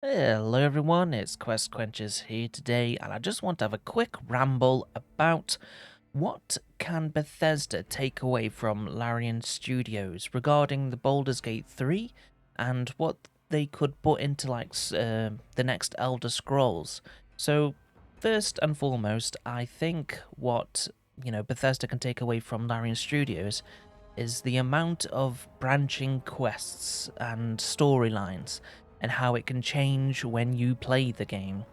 Hello everyone, it's Quest Quenchers here today, and I just want to have a quick ramble about what can Bethesda take away from Larian Studios regarding the Baldur's Gate 3 and what they could put into the next Elder Scrolls. So first and foremost, I think what Bethesda can take away from Larian Studios is the amount of branching quests and storylines and how it can change when you play the game,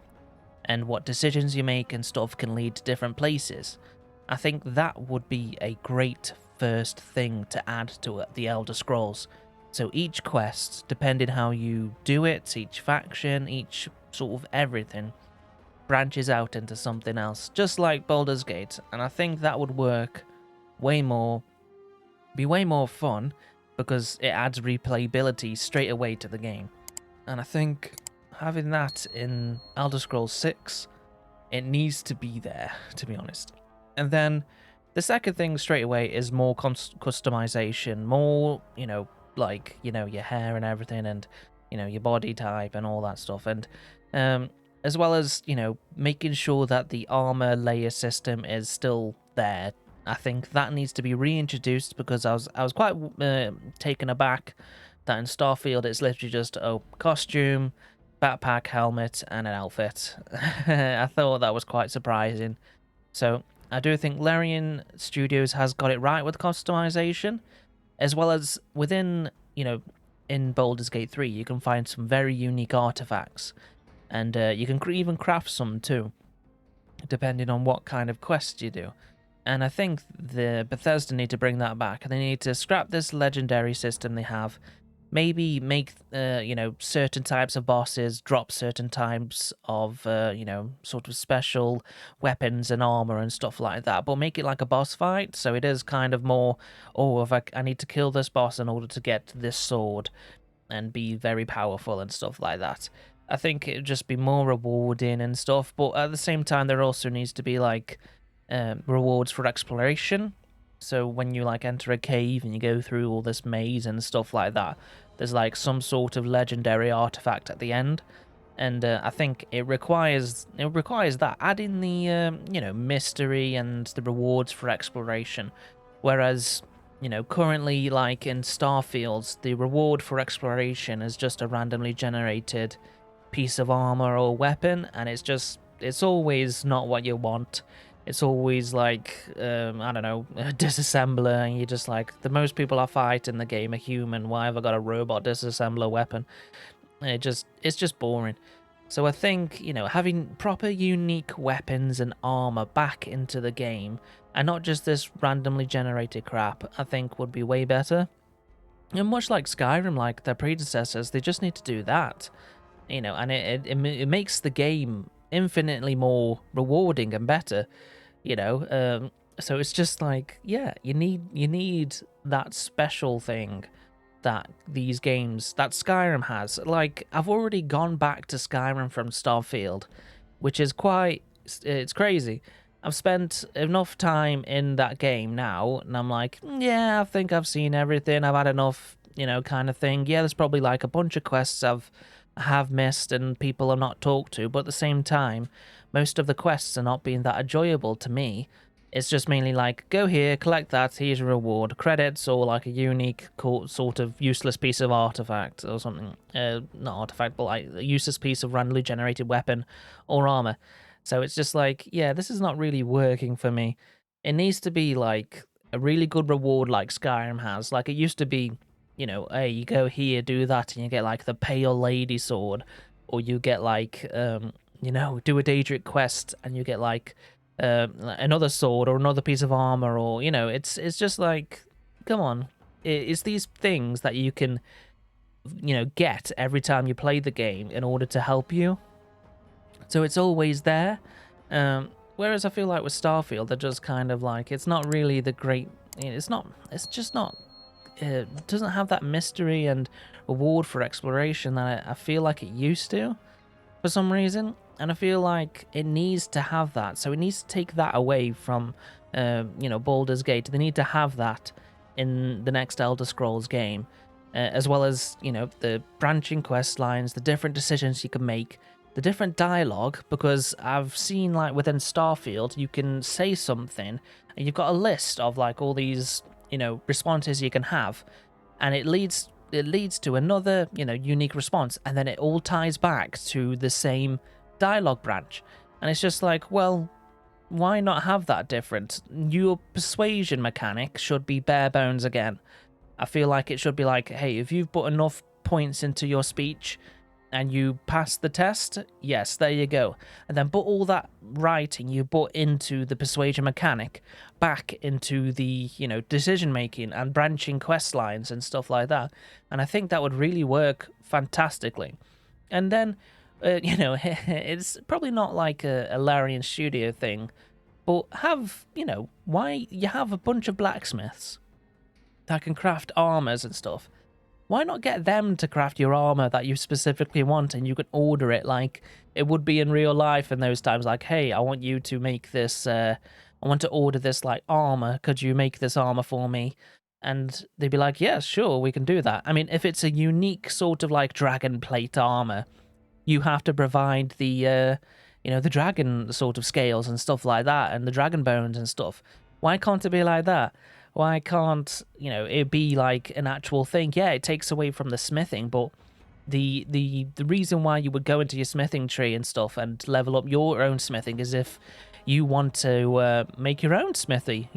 and what decisions you make and stuff can lead to different places. I think that would be a great first thing to add to the Elder Scrolls. So each quest, depending how you do it, each faction, each sort of everything, branches out into something else, just like Baldur's Gate, and I think that would work way more, be way more fun, because it adds replayability straight away to the game. And I think having that in Elder Scrolls 6, it needs to be there, to be honest. And then the second thing straight away is more customization, more, your hair and everything, and, your body type and all that stuff. And as well as, making sure that the armor layer system is still there. I think that needs to be reintroduced, because I was quite taken aback that in Starfield it's literally just a costume, backpack, helmet, and an outfit. I thought that was quite surprising. So I do think Larian Studios has got it right with customization, as well as within, in Baldur's Gate 3, you can find some very unique artifacts, and you can even craft some too, depending on what kind of quests you do. And I think the Bethesda need to bring that back. They need to scrap this legendary system they have. Maybe make, certain types of bosses drop certain types of, sort of special weapons and armor and stuff like that. But make it like a boss fight, so it is kind of more, oh, if I need to kill this boss in order to get this sword and be very powerful and stuff like that. I think it would just be more rewarding and stuff. But at the same time, there also needs to be rewards for exploration. So when you enter a cave and you go through all this maze and stuff like that, there's some sort of legendary artifact at the end, and I think it requires that, adding the mystery and the rewards for exploration. Whereas currently, in Starfields, the reward for exploration is just a randomly generated piece of armor or weapon, and it's always not what you want. It's always I don't know, a disassembler, and you're just the most people I fight in the game are human. Why have I got a robot disassembler weapon? It's just boring. So I think, having proper unique weapons and armor back into the game, and not just this randomly generated crap, I think would be way better. And much like Skyrim, like their predecessors, they just need to do that. And it makes the game infinitely more rewarding and better. So it's just yeah, you need that special thing that these games, that Skyrim has. I've already gone back to Skyrim from Starfield, which is it's crazy. I've spent enough time in that game now, and I'm yeah, I think I've seen everything. I've had enough, kind of thing. Yeah, there's probably a bunch of quests I have missed and people have not talked to, but at the same time, most of the quests are not being that enjoyable to me. It's just mainly go here, collect that, here's a reward, credits, or a unique sort of useless piece of artifact or something. Not artifact, but a useless piece of randomly generated weapon or armor. So it's just yeah, this is not really working for me. It needs to be a really good reward like Skyrim has. It used to be, hey, you go here, do that, and you get the Pale Lady sword, or you get do a Daedric quest and you get another sword or another piece of armor, or it's just come on, it's these things that you can get every time you play the game in order to help you, so it's always there. Whereas I feel with Starfield, they're just kind of it's not really the great, it's just not, it doesn't have that mystery and reward for exploration that I feel it used to for some reason. And I feel it needs to have that. So it needs to take that away from, Baldur's Gate. They need to have that in the next Elder Scrolls game. as well as, the branching quest lines, the different decisions you can make, the different dialogue, because I've seen, like, within Starfield, you can say something, and you've got a list of, like, all these, responses you can have, and it leads to another, unique response, and then it all ties back to the same dialogue branch. And it's just like, well, why not have that different? Your persuasion mechanic should be bare bones again. I feel like it should be like, hey, if you've put enough points into your speech and you pass the test, yes, there you go. And then put all that writing you put into the persuasion mechanic back into the, decision making and branching quest lines and stuff like that. And I think that would really work fantastically. And then, it's probably not like a Larian Studio thing, but have, why you have a bunch of blacksmiths that can craft armors and stuff. Why not get them to craft your armor that you specifically want, and you can order it like it would be in real life in those times? Like, hey, I want you to make this, I want to order this, like, armor. Could you make this armor for me? And they'd be like, yeah, sure, we can do that. I mean, if it's a unique sort of, like, dragon plate armor, you have to provide the, the dragon sort of scales and stuff like that, and the dragon bones and stuff. Why can't it be like that? Why can't, it be like an actual thing? Yeah, it takes away from the smithing, but the reason why you would go into your smithing tree and stuff and level up your own smithing is if you want to make your own smithy,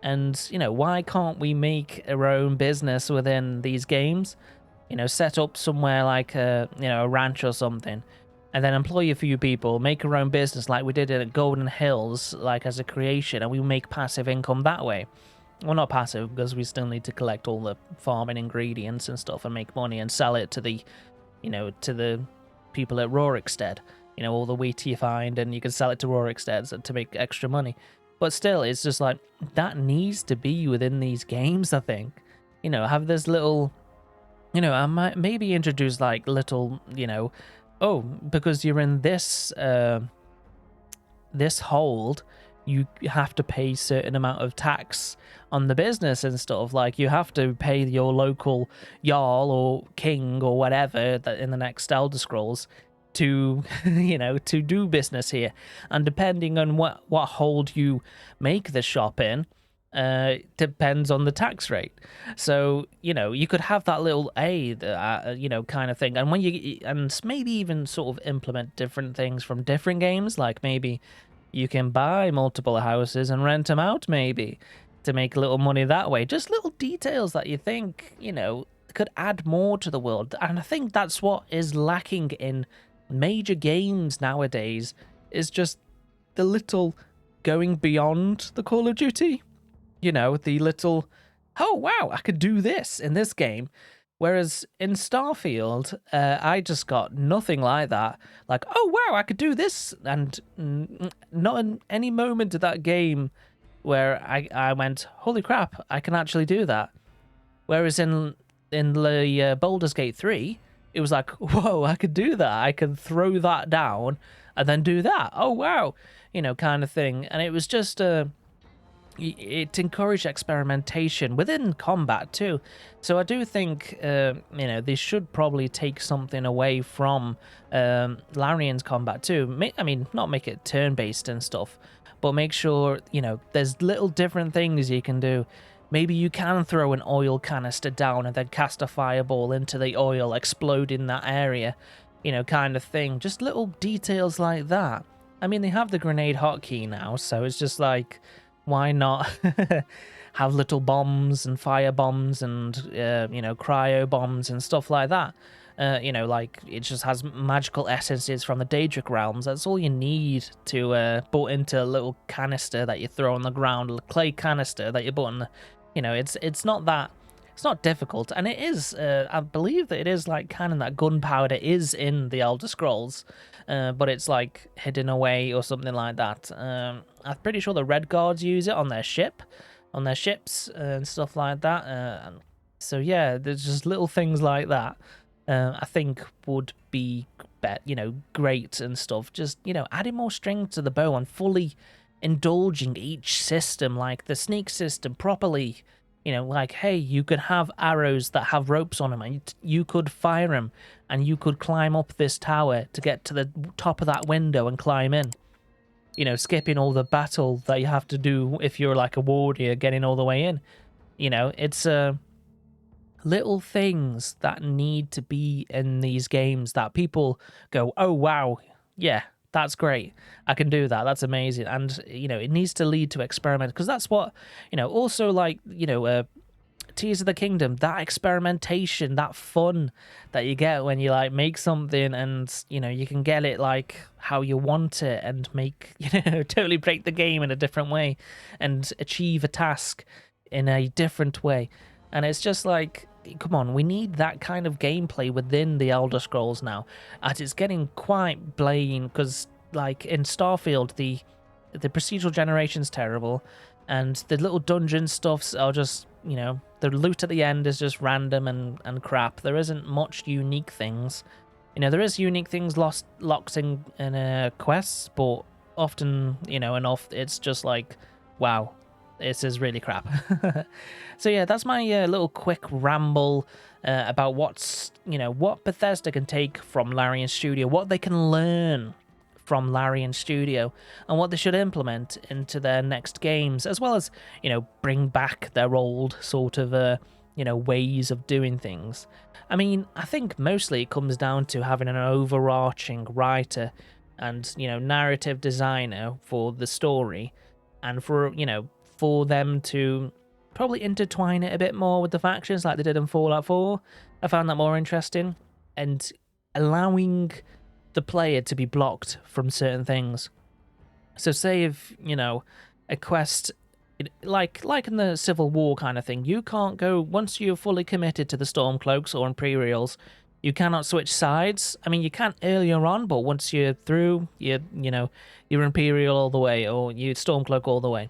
And, why can't we make our own business within these games? Set up somewhere like a ranch or something, and then employ a few people, make our own business like we did at Golden Hills, like as a creation, and we make passive income that way. Well, not passive, because we still need to collect all the farming ingredients and stuff and make money and sell it to the, to the people at Rorikstead. All the wheat you find, and you can sell it to Rorikstead to make extra money. But still, it's just like, that needs to be within these games, I think. Have this little... I might maybe introduce like little, oh, because you're in this this hold, you have to pay certain amount of tax on the business and stuff. Like, you have to pay your local jarl or king or whatever that in the next Elder Scrolls to, to do business here. And depending on what hold you make the shop in, depends on the tax rate. So, you could have that little kind of thing. And when and maybe even sort of implement different things from different games, like maybe you can buy multiple houses and rent them out, maybe, to make a little money that way. Just little details that you think, could add more to the world. And I think that's what is lacking in major games nowadays, is just the little going beyond the Call of Duty. The little, oh, wow, I could do this in this game. Whereas in Starfield, I just got nothing like that. Like, oh, wow, I could do this. And not in any moment of that game where I went, holy crap, I can actually do that. Whereas in the Baldur's Gate 3, it was like, whoa, I could do that. I could throw that down and then do that. Oh, wow, kind of thing. And it was just... it encouraged experimentation within combat too. So I do think, they should probably take something away from Larian's combat too. Not make it turn-based and stuff, but make sure, there's little different things you can do. Maybe you can throw an oil canister down and then cast a fireball into the oil, explode in that area, kind of thing. Just little details like that. They have the grenade hotkey now, so it's just like... why not have little bombs and fire bombs and, cryo bombs and stuff like that? Like, it just has magical essences from the Daedric realms. That's all you need to put into a little canister that you throw on the ground, a clay canister that you put on. It's not that... It's not difficult, and it is, I believe that it is, like, canon that gunpowder is in the Elder Scrolls, but it's, like, hidden away or something like that. I'm pretty sure the Red Guards use it on their ships, and stuff like that. So, yeah, there's just little things like that I think would be, great and stuff. Just, adding more strings to the bow and fully indulging each system, like the sneak system properly, Like, hey, you could have arrows that have ropes on them, and you could fire them, and you could climb up this tower to get to the top of that window and climb in. Skipping all the battle that you have to do if you're like a warrior getting all the way in. It's little things that need to be in these games that people go, oh, wow, yeah, that's great. I can do that. That's amazing. And, it needs to lead to experiment, because that's what, also like, Tears of the Kingdom, that experimentation, that fun that you get when you like make something and you can get it like how you want it and make totally break the game in a different way and achieve a task in a different way. And it's just like, come on, we need that kind of gameplay within the Elder Scrolls now, as it's getting quite blatant, because like in Starfield, the procedural generation's terrible, and the little dungeon stuffs are just, the loot at the end is just random and crap. There isn't much unique things. There is unique things locked in quests, but often, enough, it's just like, wow, this is really crap. So yeah, that's my little quick ramble about what Bethesda can take from Larian Studio, what they can learn from Larian Studio, and what they should implement into their next games, as well as, bring back their old sort of, ways of doing things. I mean, I think mostly it comes down to having an overarching writer and, narrative designer for the story, and for them to probably intertwine it a bit more with the factions like they did in Fallout 4. I found that more interesting, and allowing the player to be blocked from certain things. So say if, a quest, like in the Civil War kind of thing, you can't go, once you're fully committed to the Stormcloaks or Imperials, you cannot switch sides. I mean, you can earlier on, but once you're through, you're Imperial all the way, or you're Stormcloak all the way.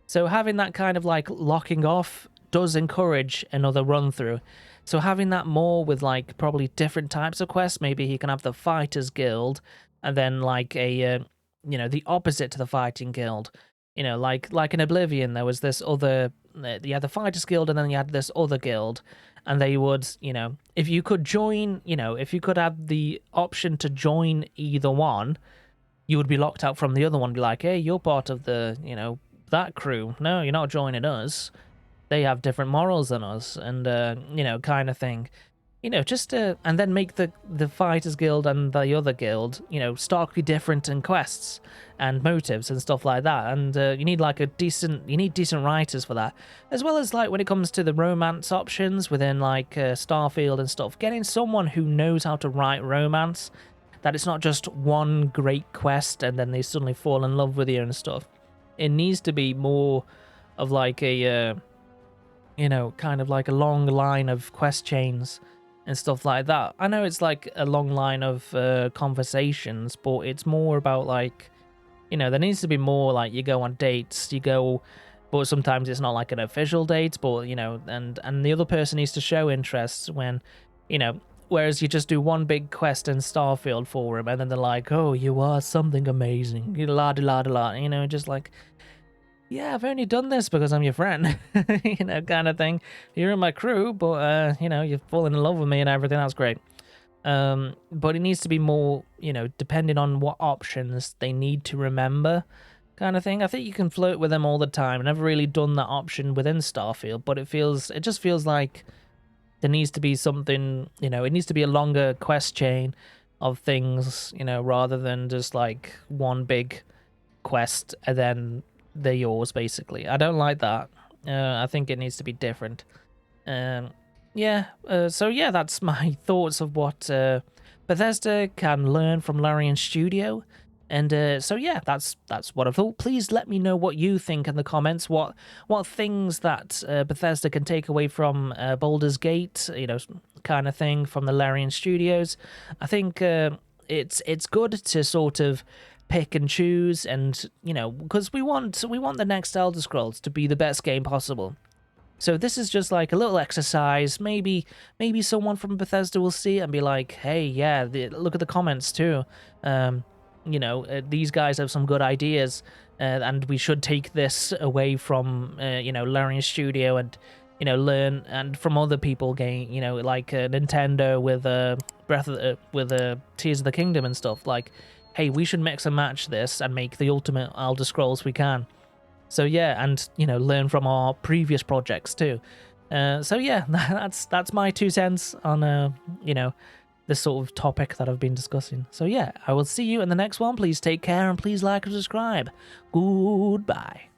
So having that kind of like locking off does encourage another run through. So having that more with like probably different types of quests, maybe he can have the Fighters Guild and then like a the opposite to the Fighting Guild. Like in Oblivion, there was this other, you had the Fighters Guild and then you had this other guild, and they would, if you could join, if you could have the option to join either one, you would be locked out from the other one. Be like, hey, you're part of the, that crew. No, you're not joining us. They have different morals than us, and kind of thing. Just to, and then make the Fighters Guild and the other guild, starkly different in quests and motives and stuff like that. And you need decent writers for that, as well as like when it comes to the romance options within like Starfield and stuff. Getting someone who knows how to write romance, that it's not just one great quest and then they suddenly fall in love with you and stuff. It needs to be more of like a kind of like a long line of quest chains and stuff like that. I know it's like a long line of conversations, but it's more about like, there needs to be more like you go on dates, but sometimes it's not like an official date, but, and the other person needs to show interest when, whereas you just do one big quest in Starfield for him, and then they're like, oh, you are something amazing, la-di-la-di-la, just like, yeah, I've only done this because I'm your friend, kind of thing. You're in my crew, but, you've fallen in love with me and everything, that's great. But it needs to be more, depending on what options they need to remember, kind of thing. I think you can flirt with them all the time. I've never really done that option within Starfield, but it just feels like there needs to be something, it needs to be a longer quest chain of things, rather than just like one big quest and then they're yours, basically. I don't like that. I think it needs to be different. So yeah, that's my thoughts of what Bethesda can learn from Larian Studio. And so yeah, that's what I thought. Please let me know what you think in the comments. What things that Bethesda can take away from Baldur's Gate, kind of thing from the Larian Studios. I think it's good to sort of pick and choose, and because we want the next Elder Scrolls to be the best game possible. So this is just like a little exercise. Maybe someone from Bethesda will see it and be like, hey, yeah, look at the comments too. These guys have some good ideas, and we should take this away from Larian Studio and learn and from other people game, like Nintendo with Tears of the Kingdom and stuff. Like, hey, we should mix and match this and make the ultimate Elder Scrolls we can. So yeah, and learn from our previous projects too. So yeah, that's my 2 cents on this sort of topic that I've been discussing. So yeah, I will see you in the next one. Please take care and please like and subscribe. Goodbye.